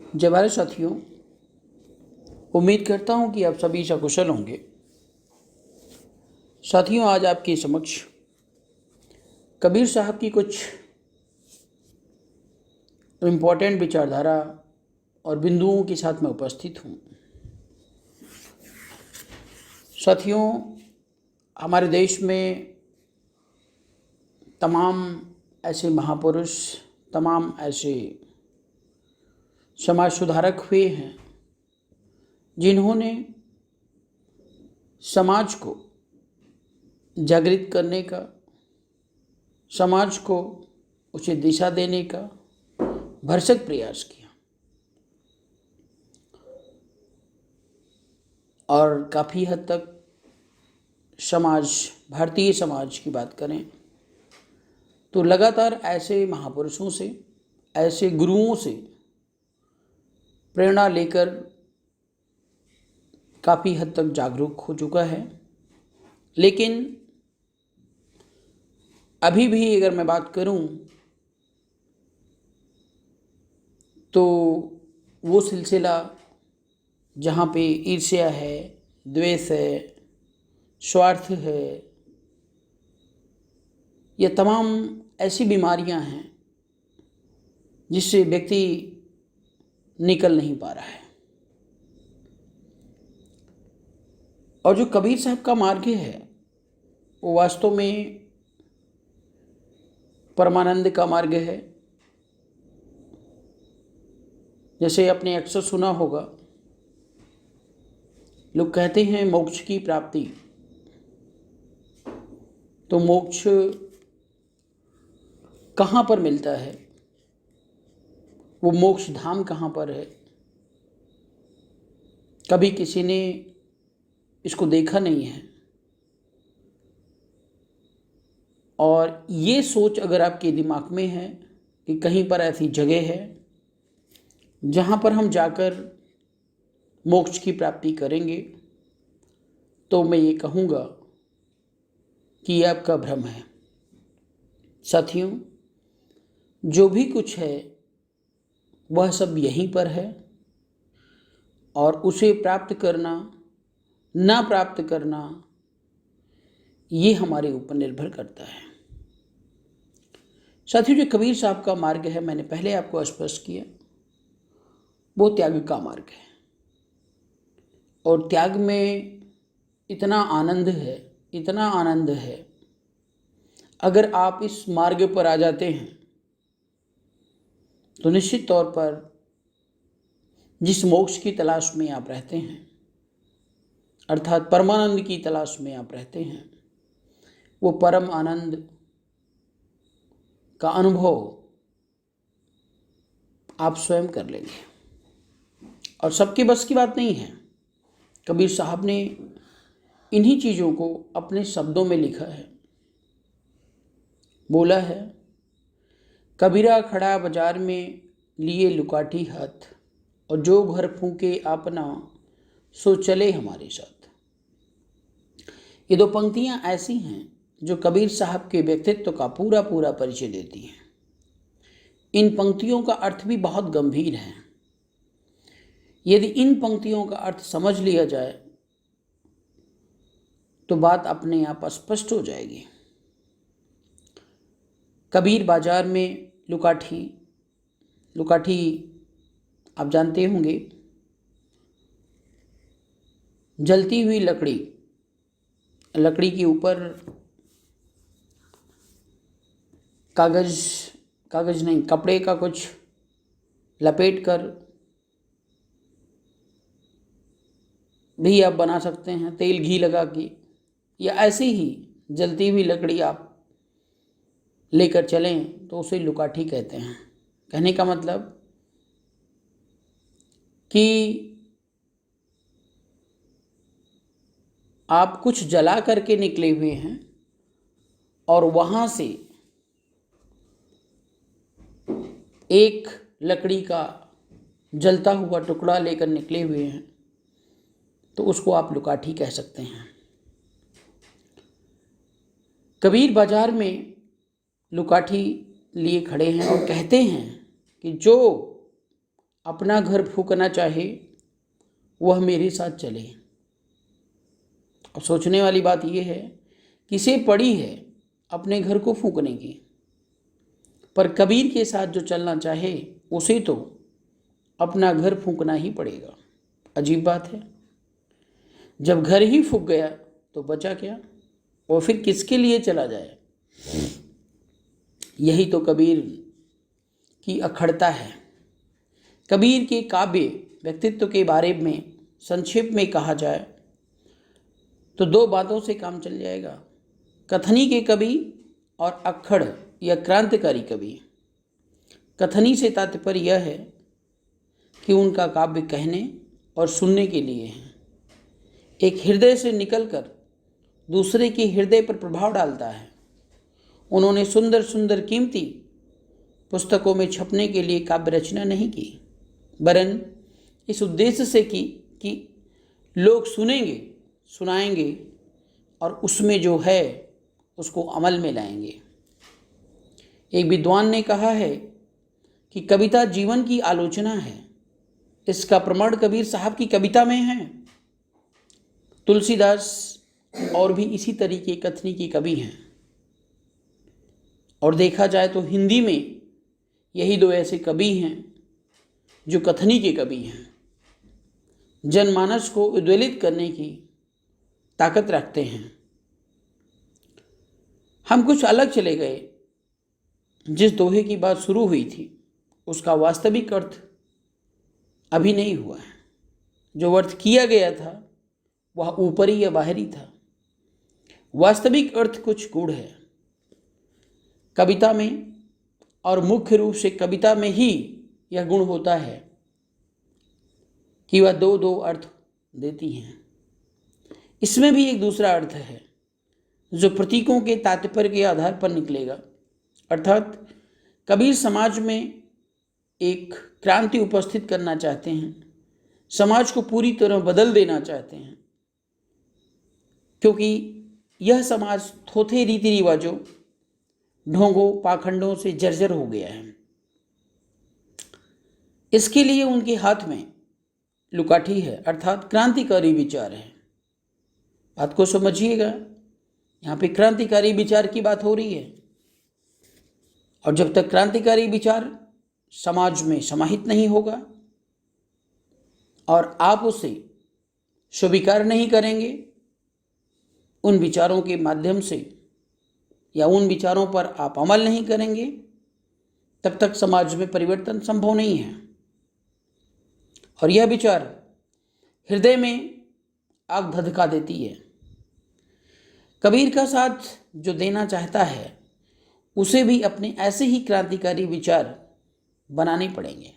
जय भारत साथियों, उम्मीद करता हूं कि आप सभी सकुशल होंगे। साथियों, आज आपके समक्ष कबीर साहब की कुछ इम्पोर्टेंट विचारधारा और बिंदुओं के साथ मैं उपस्थित हूं। साथियों, हमारे देश में तमाम ऐसे महापुरुष, तमाम ऐसे समाज सुधारक हुए हैं जिन्होंने समाज को जागृत करने का, समाज को उचित दिशा देने का भरसक प्रयास किया और काफ़ी हद तक भारतीय समाज की बात करें तो लगातार ऐसे महापुरुषों से, ऐसे गुरुओं से प्रेरणा लेकर काफ़ी हद तक जागरूक हो चुका है। लेकिन अभी भी अगर मैं बात करूं तो वो सिलसिला जहाँ पे ईर्ष्या है, द्वेष है, स्वार्थ है, ये तमाम ऐसी बीमारियां हैं जिससे व्यक्ति निकल नहीं पा रहा है। और जो कबीर साहब का मार्ग है वो वास्तव में परमानंद का मार्ग है। जैसे आपने अक्सर सुना होगा, लोग कहते हैं मोक्ष की प्राप्ति, तो मोक्ष कहाँ पर मिलता है, वो मोक्ष धाम कहाँ पर है। कभी किसी ने इसको देखा नहीं है और ये सोच अगर आपके दिमाग में है कि कहीं पर ऐसी जगह है जहाँ पर हम जाकर मोक्ष की प्राप्ति करेंगे, तो मैं ये कहूँगा कि ये आपका भ्रम है। साथियों, जो भी कुछ है वह सब यहीं पर है और उसे प्राप्त करना, ना प्राप्त करना, ये हमारे ऊपर निर्भर करता है। साथियों, जो कबीर साहब का मार्ग है, मैंने पहले आपको स्पष्ट किया, वो त्याग का मार्ग है। और त्याग में इतना आनंद है, इतना आनंद है, अगर आप इस मार्ग पर आ जाते हैं तो निश्चित तौर पर जिस मोक्ष की तलाश में आप रहते हैं, अर्थात परमानंद की तलाश में आप रहते हैं, वो परम आनंद का अनुभव आप स्वयं कर लेंगे। और सबके बस की बात नहीं है। कबीर साहब ने इन्हीं चीज़ों को अपने शब्दों में लिखा है। बोला है, कबीरा खड़ा बाजार में लिए लुकाठी हाथ, और जो घर फूके अपना सो चले हमारे साथ। ये दो पंक्तियां ऐसी हैं जो कबीर साहब के व्यक्तित्व का पूरा पूरा परिचय देती हैं। इन पंक्तियों का अर्थ भी बहुत गंभीर है। यदि इन पंक्तियों का अर्थ समझ लिया जाए तो बात अपने आप स्पष्ट हो जाएगी। कबीर बाजार में लुकाठी आप जानते होंगे, जलती हुई लकड़ी के ऊपर कागज नहीं, कपड़े का कुछ लपेट कर भी आप बना सकते हैं, तेल घी लगा के, या ऐसे ही जलती हुई लकड़ी आप लेकर चलें तो उसे लुकाठी कहते हैं। कहने का मतलब कि आप कुछ जला करके निकले हुए हैं और वहाँ से एक लकड़ी का जलता हुआ टुकड़ा लेकर निकले हुए हैं, तो उसको आप लुकाठी कह सकते हैं। कबीर बाजार में लुकाठी लिए खड़े हैं और कहते हैं कि जो अपना घर फूंकना चाहे वह मेरे साथ चले। अब सोचने वाली बात यह है, किसे पड़ी है अपने घर को फूंकने की, पर कबीर के साथ जो चलना चाहे उसे तो अपना घर फूंकना ही पड़ेगा। अजीब बात है, जब घर ही फूंक गया तो बचा क्या, और फिर किसके लिए चला जाए। यही तो कबीर की अखड़ता है। कबीर के काव्य व्यक्तित्व के बारे में संक्षेप में कहा जाए तो दो बातों से काम चल जाएगा, कथनी के कवि और अक्खड़ या क्रांतिकारी कवि। कथनी से तात्पर्य यह है कि उनका काव्य कहने और सुनने के लिए है, एक हृदय से निकलकर दूसरे के हृदय पर प्रभाव डालता है। उन्होंने सुंदर सुंदर कीमती पुस्तकों में छपने के लिए काव्य रचना नहीं की, वरन इस उद्देश्य से की कि लोग सुनेंगे, सुनाएंगे और उसमें जो है उसको अमल में लाएंगे। एक विद्वान ने कहा है कि कविता जीवन की आलोचना है। इसका प्रमाण कबीर साहब की कविता में है। तुलसीदास और भी इसी तरीके कथनी के कवि हैं। और देखा जाए तो हिंदी में यही दो ऐसे कवि हैं जो कथनी के कवि हैं, जनमानस को उद्वेलित करने की ताकत रखते हैं। हम कुछ अलग चले गए। जिस दोहे की बात शुरू हुई थी उसका वास्तविक अर्थ अभी नहीं हुआ है। जो अर्थ किया गया था वह ऊपरी या बाहरी था, वास्तविक अर्थ कुछ गूढ़ है। कविता में और मुख्य रूप से कविता में ही यह गुण होता है कि वह दो दो अर्थ देती हैं। इसमें भी एक दूसरा अर्थ है जो प्रतीकों के तात्पर्य के आधार पर निकलेगा। अर्थात कबीर समाज में एक क्रांति उपस्थित करना चाहते हैं, समाज को पूरी तरह बदल देना चाहते हैं, क्योंकि यह समाज थोथे रीति रिवाजों, ढोंगों, पाखंडों से जर्जर हो गया है। इसके लिए उनके हाथ में लुकाठी है, अर्थात क्रांतिकारी विचार है। बात को समझिएगा, यहाँ पे क्रांतिकारी विचार की बात हो रही है, और जब तक क्रांतिकारी विचार समाज में समाहित नहीं होगा और आप उसे स्वीकार नहीं करेंगे, उन विचारों के माध्यम से या उन विचारों पर आप अमल नहीं करेंगे, तब तक समाज में परिवर्तन संभव नहीं है। और यह विचार हृदय में आग धधका देती है। कबीर का साथ जो देना चाहता है उसे भी अपने ऐसे ही क्रांतिकारी विचार बनाने पड़ेंगे।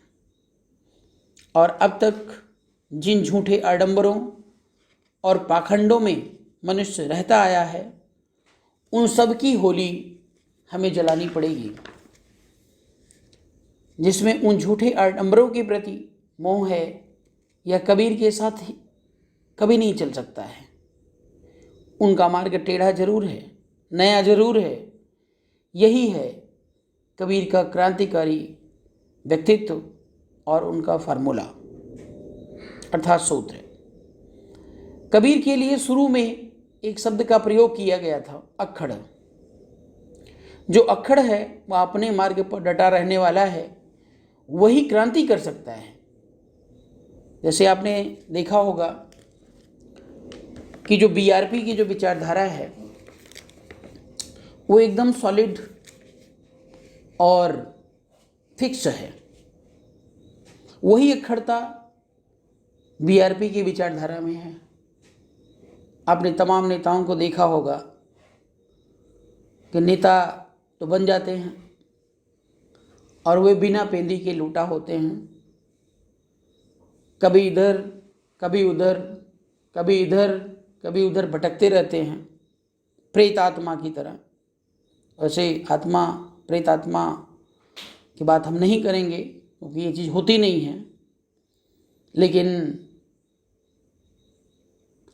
और अब तक जिन झूठे आडंबरों और पाखंडों में मनुष्य रहता आया है, उन सब की होली हमें जलानी पड़ेगी, जिसमें उन झूठे आडंबरों के प्रति मोह है, यह कबीर के साथ कभी नहीं चल सकता है। उनका मार्ग टेढ़ा जरूर है, नया जरूर है। यही है कबीर का क्रांतिकारी व्यक्तित्व और उनका फार्मूला अर्थात सूत्र। कबीर के लिए शुरू में एक शब्द का प्रयोग किया गया था, अक्खड़। जो अक्खड़ है वह अपने मार्ग पर डटा रहने वाला है, वही क्रांति कर सकता है। जैसे आपने देखा होगा कि जो बीआरपी की जो विचारधारा है वो एकदम सॉलिड और फिक्स है। वही अक्खड़ता बीआरपी की विचारधारा में है। आपने तमाम नेताओं को देखा होगा कि नेता तो बन जाते हैं और वे बिना पेंदी के लूटा होते हैं, कभी इधर कभी उधर, कभी इधर कभी उधर भटकते रहते हैं, प्रेत आत्मा की तरह। वैसे आत्मा, प्रेत आत्मा की बात हम नहीं करेंगे क्योंकि ये चीज़ होती नहीं है, लेकिन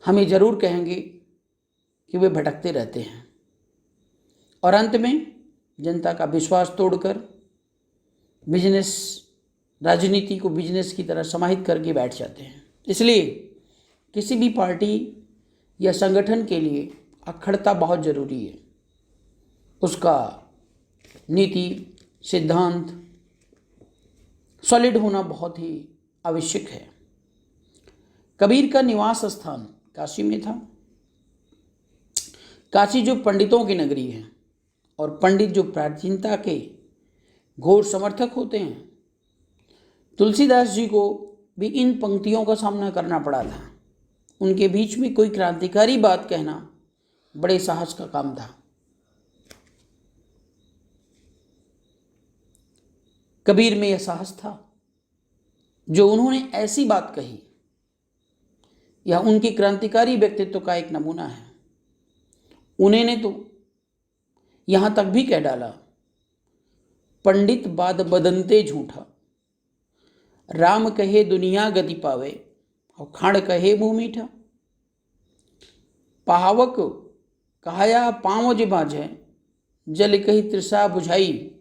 हमें ज़रूर कहेंगे कि वे भटकते रहते हैं और अंत में जनता का विश्वास तोड़कर बिजनेस राजनीति को बिजनेस की तरह समाहित करके बैठ जाते हैं। इसलिए किसी भी पार्टी या संगठन के लिए अखंडता बहुत ज़रूरी है। उसका नीति सिद्धांत सॉलिड होना बहुत ही आवश्यक है। कबीर का निवास स्थान काशी में था। काशी जो पंडितों की नगरी है और पंडित जो प्राचीनता के घोर समर्थक होते हैं, तुलसीदास जी को भी इन पंक्तियों का सामना करना पड़ा था। उनके बीच में कोई क्रांतिकारी बात कहना बड़े साहस का काम था। कबीर में यह साहस था जो उन्होंने ऐसी बात कही, यह उनके क्रांतिकारी व्यक्तित्व का एक नमूना है। उन्होंने तो यहाँ तक भी कह डाला, पंडित बाद बदनते झूठा, राम कहे दुनिया गति पावे और खाड़ कहे मुँह मीठा। पहावक कहाया पाँव जे बाझे, जल कही तृषा बुझाई,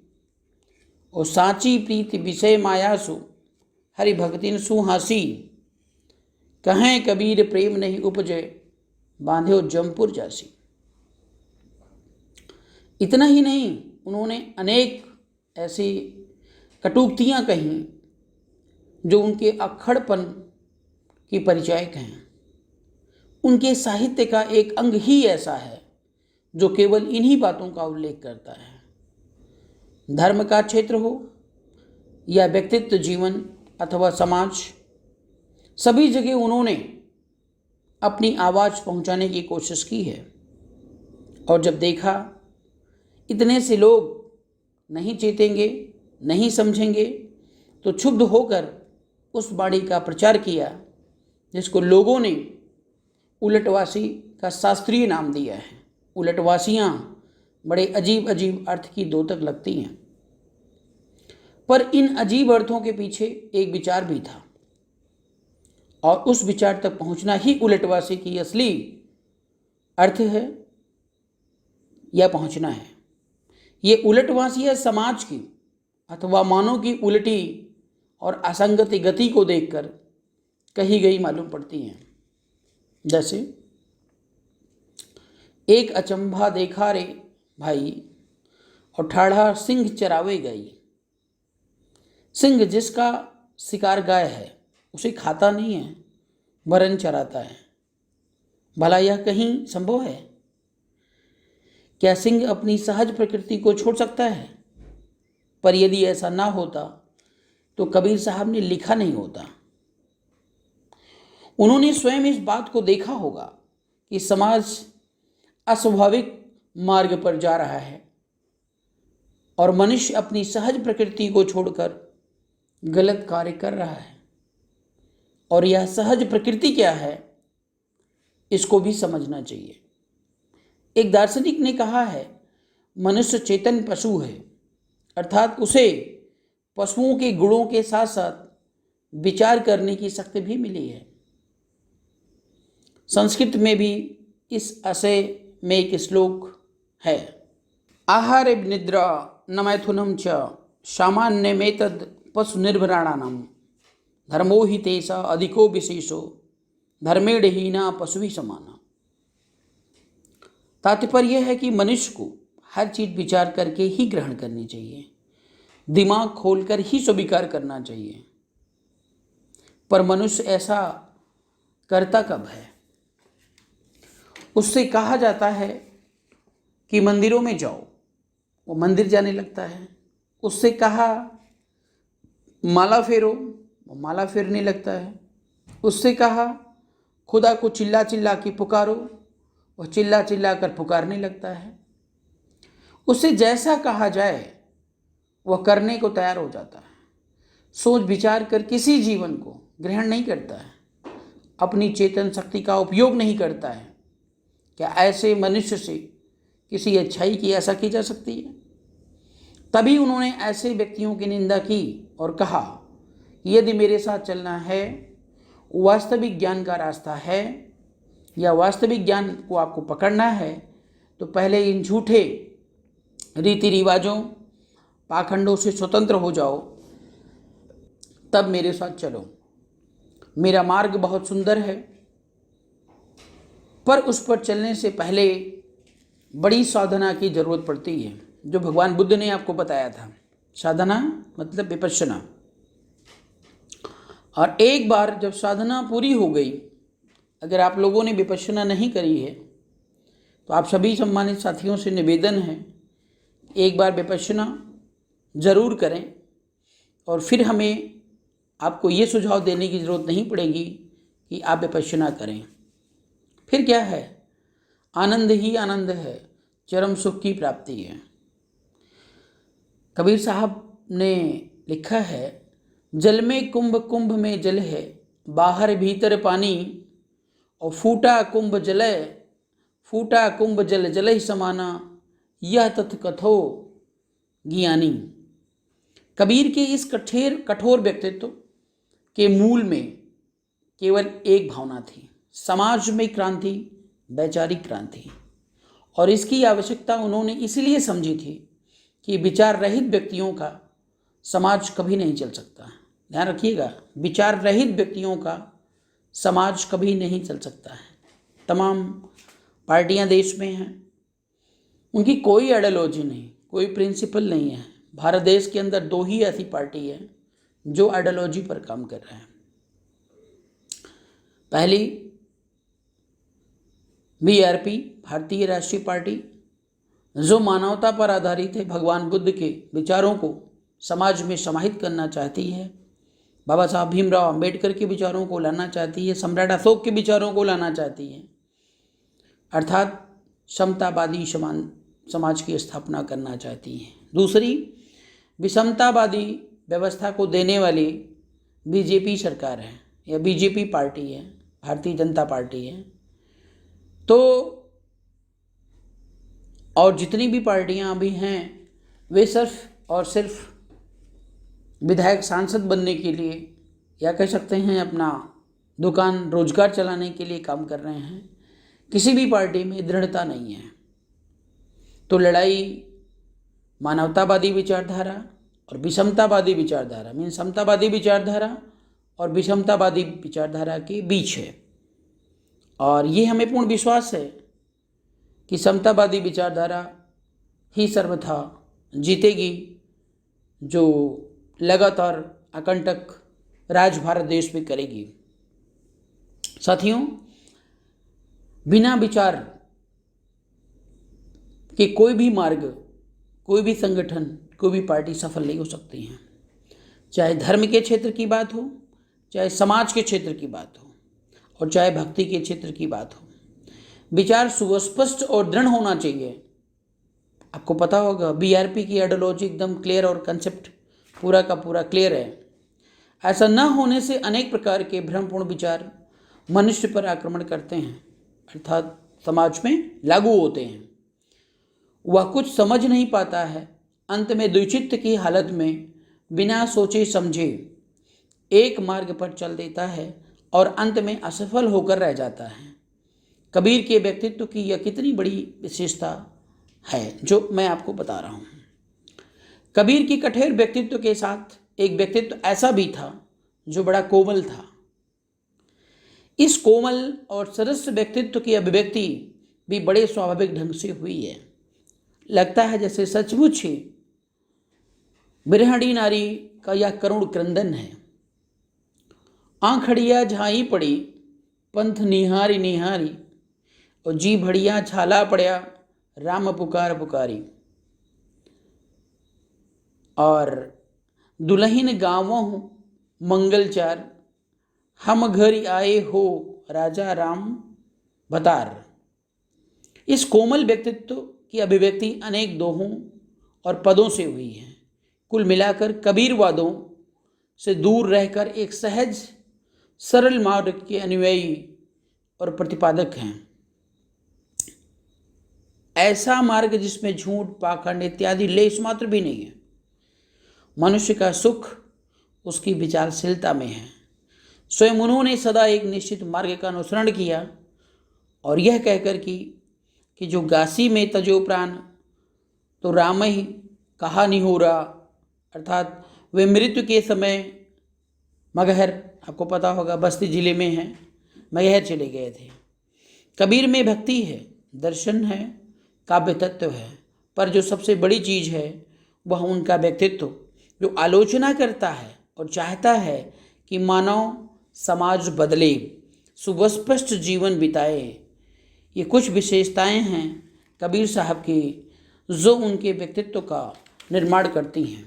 और साची प्रीति विषय माया सु, हरि भक्तिन सुहासी। कहें कबीर प्रेम नहीं उपजे, बांध्यो जमपुर जासी। इतना ही नहीं, उन्होंने अनेक ऐसी कटुक्तियाँ कहीं जो उनके अक्खड़पन की परिचायक हैं। उनके साहित्य का एक अंग ही ऐसा है जो केवल इन्हीं बातों का उल्लेख करता है। धर्म का क्षेत्र हो या व्यक्तित्व जीवन अथवा समाज, सभी जगह उन्होंने अपनी आवाज़ पहुंचाने की कोशिश की है। और जब देखा इतने से लोग नहीं चेतेंगे, नहीं समझेंगे, तो क्षुब्ध होकर उस वाणी का प्रचार किया जिसको लोगों ने उलटवासी का शास्त्रीय नाम दिया है। उलटवासियाँ बड़े अजीब अजीब अर्थ की द्योतक लगती हैं, पर इन अजीब अर्थों के पीछे एक विचार भी था, और उस विचार तक पहुंचना ही उलटवासी की असली अर्थ है या पहुंचना है। ये उलटवासियाँ समाज की अथवा मानव की उल्टी और असंगति गति को देखकर कही गई मालूम पड़ती हैं। जैसे एक अचंभा देखा रे भाई, और ठाढ़ा सिंह चरावे गई। सिंह जिसका शिकार गाय है उसे खाता नहीं है, वरन चराता है। भला यह कहीं संभव है? क्या सिंह अपनी सहज प्रकृति को छोड़ सकता है? पर यदि ऐसा ना होता तो कबीर साहब ने लिखा नहीं होता। उन्होंने स्वयं इस बात को देखा होगा कि समाज अस्वाभाविक मार्ग पर जा रहा है और मनुष्य अपनी सहज प्रकृति को छोड़कर गलत कार्य कर रहा है। और यह सहज प्रकृति क्या है, इसको भी समझना चाहिए। एक दार्शनिक ने कहा है, मनुष्य चेतन पशु है, अर्थात उसे पशुओं के गुणों के साथ साथ विचार करने की शक्ति भी मिली है। संस्कृत में भी इस आशय में एक श्लोक है, आहारे निद्रा न मैथुनम च सामान्यमेतद् पशु निर्भराणानाम धर्मो हि तेषा अधिको विशेषो धर्मेण हीना पशु समाना। तात्पर्य है कि मनुष्य को हर चीज़ विचार करके ही ग्रहण करनी चाहिए, दिमाग खोलकर ही स्वीकार करना चाहिए। पर मनुष्य ऐसा करता कब है? उससे कहा जाता है कि मंदिरों में जाओ, वो मंदिर जाने लगता है। उससे कहा माला फेरो, वो माला फेरने लगता है। उससे कहा खुदा को चिल्ला चिल्ला के पुकारो, वह चिल्ला चिल्ला कर पुकारने लगता है। उससे जैसा कहा जाए वह करने को तैयार हो जाता है। सोच विचार कर किसी जीवन को ग्रहण नहीं करता है, अपनी चेतन शक्ति का उपयोग नहीं करता है। क्या ऐसे मनुष्य से किसी अच्छाई की आशा की जा सकती है? तभी उन्होंने ऐसे व्यक्तियों की निंदा की और कहा कि यदि मेरे साथ चलना है, वास्तविक ज्ञान का रास्ता है, या वास्तविक ज्ञान को आपको पकड़ना है, तो पहले इन झूठे रीति रिवाजों पाखंडों से स्वतंत्र हो जाओ, तब मेरे साथ चलो। मेरा मार्ग बहुत सुंदर है, पर उस पर चलने से पहले बड़ी साधना की जरूरत पड़ती है, जो भगवान बुद्ध ने आपको बताया था। साधना मतलब विपश्यना। और एक बार जब साधना पूरी हो गई, अगर आप लोगों ने विपश्यना नहीं करी है तो आप सभी सम्मानित साथियों से निवेदन है, एक बार विपश्यना ज़रूर करें। और फिर हमें आपको ये सुझाव देने की ज़रूरत नहीं पड़ेगी कि आप विपश्यना करें। फिर क्या है, आनंद ही आनंद है, चरम सुख की प्राप्ति है। कबीर साहब ने लिखा है, जल में कुंभ कुंभ में जल है, बाहर भीतर पानी, और फूटा कुंभ जल जल ही समाना, यह तथ कथो ज्ञानी। कबीर के इस कठोर व्यक्तित्व के मूल में केवल एक भावना थी, समाज में क्रांति, वैचारिक क्रांति। और इसकी आवश्यकता उन्होंने इसलिए समझी थी कि विचार रहित व्यक्तियों का समाज कभी नहीं चल सकता। ध्यान रखिएगा, विचार रहित व्यक्तियों का समाज कभी नहीं चल सकता है। तमाम पार्टियां देश में हैं, उनकी कोई आइडियोलॉजी नहीं, कोई प्रिंसिपल नहीं है। भारत देश के अंदर 2 ही ऐसी पार्टी है जो आइडियोलॉजी पर काम कर रहे हैं। पहली बीआरपी, भारतीय राष्ट्रीय पार्टी, जो मानवता पर आधारित है, भगवान बुद्ध के विचारों को समाज में समाहित करना चाहती है, बाबा साहब भीमराव अंबेडकर के विचारों को लाना चाहती है, सम्राट अशोक के विचारों को लाना चाहती है, अर्थात समतावादी समाज की स्थापना करना चाहती है। दूसरी विषमतावादी व्यवस्था को देने वाली बीजेपी सरकार है या बीजेपी पार्टी है, भारतीय जनता पार्टी है। तो और जितनी भी पार्टियां अभी हैं वे सिर्फ और सिर्फ विधायक सांसद बनने के लिए, या कह सकते हैं अपना दुकान रोजगार चलाने के लिए काम कर रहे हैं। किसी भी पार्टी में दृढ़ता नहीं है। तो लड़ाई मानवतावादी विचारधारा और विषमतावादी विचारधारा, मीन समतावादी विचारधारा और विषमतावादी विचारधारा के बीच है। और ये हमें पूर्ण विश्वास है कि समतावादी विचारधारा ही सर्वथा जीतेगी, जो लगातार अकंटक राज भारत देश में करेगी। साथियों, बिना विचार के कोई भी मार्ग, कोई भी संगठन, कोई भी पार्टी सफल नहीं हो सकती है। चाहे धर्म के क्षेत्र की बात हो, चाहे समाज के क्षेत्र की बात हो, और चाहे भक्ति के क्षेत्र की बात हो, विचार सुस्पष्ट और दृढ़ होना चाहिए। आपको पता होगा बीआरपी की आइडियोलॉजी एकदम क्लियर और कंसेप्ट पूरा का पूरा क्लियर है। ऐसा न होने से अनेक प्रकार के भ्रमपूर्ण विचार मनुष्य पर आक्रमण करते हैं, अर्थात समाज में लागू होते हैं। वह कुछ समझ नहीं पाता है, अंत में द्विचित्त की हालत में बिना सोचे समझे एक मार्ग पर चल देता है और अंत में असफल होकर रह जाता है। कबीर के व्यक्तित्व की यह कितनी बड़ी विशेषता है जो मैं आपको बता रहा हूँ। कबीर की कठोर व्यक्तित्व के साथ एक व्यक्तित्व ऐसा भी था जो बड़ा कोमल था। इस कोमल और सरस व्यक्तित्व की अभिव्यक्ति भी बड़े स्वाभाविक ढंग से हुई है। लगता है जैसे सचमुच ही बिरहणी नारी का यह करुण क्रंदन है। आंखड़िया झाई पड़ी, पंथ निहारी निहारी, और जी भड़िया छाला पड़या, राम पुकार पुकारी। और दुल्हन गाँवों मंगलचार, हम घर आए हो राजा राम बतार। इस कोमल व्यक्तित्व की अभिव्यक्ति अनेक दोहों और पदों से हुई है। कुल मिलाकर कबीरवादों से दूर रहकर एक सहज सरल मार्ग के अनुयायी और प्रतिपादक हैं। ऐसा मार्ग जिसमें झूठ, पाखंड इत्यादि लेश मात्र भी नहीं है। मनुष्य का सुख उसकी विचारशीलता में है। स्वयं उन्होंने सदा एक निश्चित मार्ग का अनुसरण किया और यह कहकर कि जो गासी में तजो प्राण तो राम ही कहा निहोरा, अर्थात वे मृत्यु के समय मगहर आपको पता होगा बस्ती ज़िले में है, मगहर चले गए थे। कबीर में भक्ति है, दर्शन है, काव्य तत्व है, पर जो सबसे बड़ी चीज़ है वह उनका व्यक्तित्व, जो आलोचना करता है और चाहता है कि मानव समाज बदले, सुस्पष्ट जीवन बिताए। ये कुछ विशेषताएं हैं कबीर साहब की जो उनके व्यक्तित्व का निर्माण करती हैं।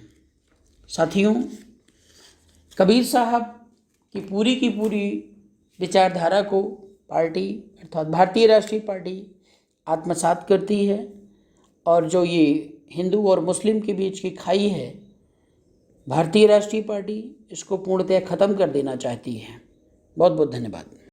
साथियों, कबीर साहब की पूरी विचारधारा को पार्टी अर्थात भारतीय राष्ट्रीय पार्टी आत्मसात करती है, और जो ये हिंदू और मुस्लिम के बीच की खाई है, भारतीय राष्ट्रीय पार्टी इसको पूर्णतः ख़त्म कर देना चाहती है। बहुत बहुत धन्यवाद।